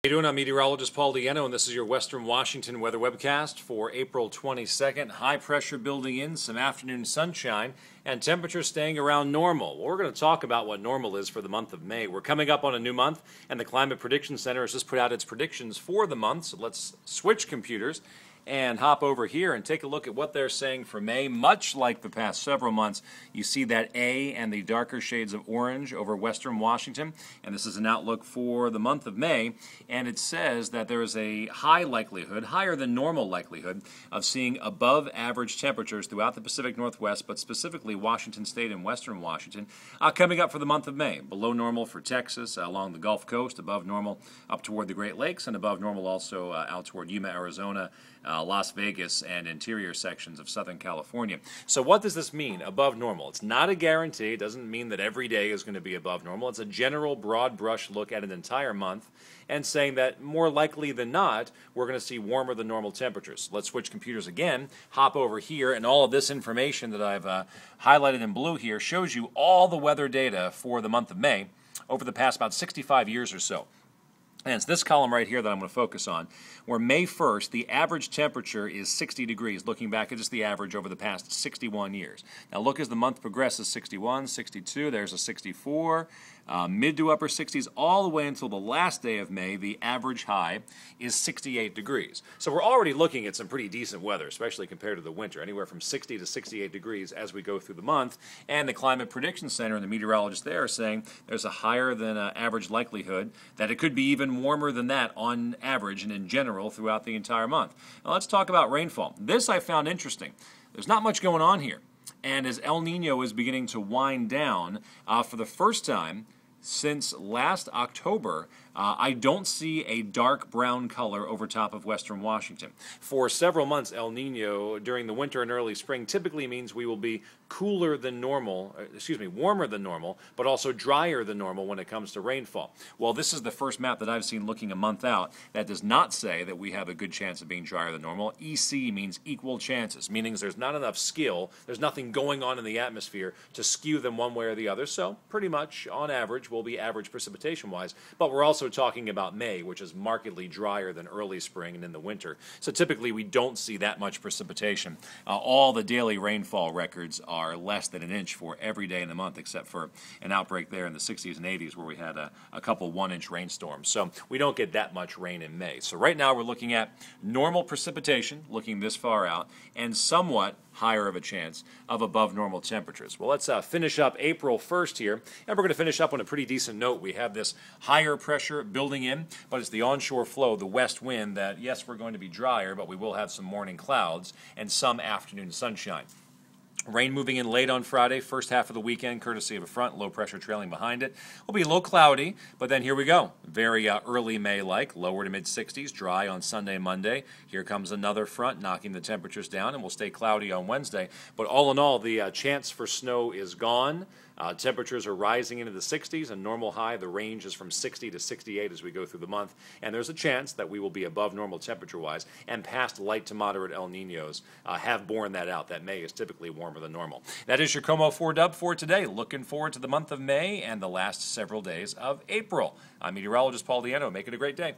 How you doing? I'm meteorologist Paul Diano, and this is your Western Washington weather webcast for April 22nd. High pressure building in, some afternoon sunshine, and temperatures staying around normal. Well, we're going to talk about what normal is for the month of May. We're coming up on a new month, and the Climate Prediction Center has just put out its predictions for the month, so let's switch computers and hop over here and take a look at what they're saying for May. Much like the past several months, you see that A and the darker shades of orange over western Washington, and this is an outlook for the month of May, and it says that there is a high likelihood, higher than normal likelihood, of seeing above average temperatures throughout the Pacific Northwest, but specifically Washington State and western Washington, coming up for the month of May. Below normal for Texas, along the Gulf Coast, above normal up toward the Great Lakes, and above normal also out toward Yuma, Arizona, Las Vegas, and interior sections of Southern California. So what does this mean, above normal? It's not a guarantee. It doesn't mean that every day is going to be above normal. It's a general broad brush look at an entire month and saying that more likely than not, we're going to see warmer than normal temperatures. Let's switch computers again, hop over here, and all of this information that I've highlighted in blue here shows you all the weather data for the month of May over the past about 65 years or so. And it's this column right here that I'm going to focus on, where May 1st, the average temperature is 60 degrees, looking back at just the average over the past 61 years. Now look as the month progresses, 61, 62, there's a 64, mid to upper 60s, all the way until the last day of May, the average high is 68 degrees. So we're already looking at some pretty decent weather, especially compared to the winter, anywhere from 60 to 68 degrees as we go through the month. And the Climate Prediction Center and the meteorologists there are saying there's a higher than average likelihood that it could be even warmer than that on average and in general throughout the entire month. Now let's talk about rainfall. This I found interesting. There's not much going on here. And as El Nino is beginning to wind down, for the first time since last October, I don't see a dark brown color over top of western Washington. For several months, El Nino during the winter and early spring typically means we will be cooler than normal, warmer than normal, but also drier than normal when it comes to rainfall. Well, this is the first map that I've seen looking a month out that does not say that we have a good chance of being drier than normal. EC means equal chances, meaning there's not enough skill, there's nothing going on in the atmosphere to skew them one way or the other, so pretty much on average will be average precipitation-wise, but we're also talking about May, which is markedly drier than early spring and in the winter. So typically we don't see that much precipitation. All the daily rainfall records are less than an inch for every day in the month, except for an outbreak there in the 60s and 80s where we had a couple 1-inch rainstorms. So we don't get that much rain in May. So right now we're looking at normal precipitation, looking this far out, and somewhat higher of a chance of above normal temperatures. Well, let's finish up April 1st here, and we're going to finish up on a pretty decent note. We have this higher pressure building in, but it's the onshore flow, the west wind, that yes, we're going to be drier, but we will have some morning clouds and some afternoon sunshine. Rain moving in late on Friday, first half of the weekend, courtesy of a front, low pressure trailing behind it. Will be a little cloudy, but then here we go. Very early May-like, lower to mid-60s, dry on Sunday, Monday. Here comes another front, knocking the temperatures down, and we'll stay cloudy on Wednesday. But all in all, the chance for snow is gone. Temperatures are rising into the 60s, a normal high. The range is from 60 to 68 as we go through the month, and there's a chance that we will be above normal temperature-wise, and past light to moderate El Ninos have borne that out. That May is typically warmer than normal. That is your KOMO 4-Dub for today. Looking forward to the month of May and the last several days of April. I'm meteorologist Paul Diano. Make it a great day.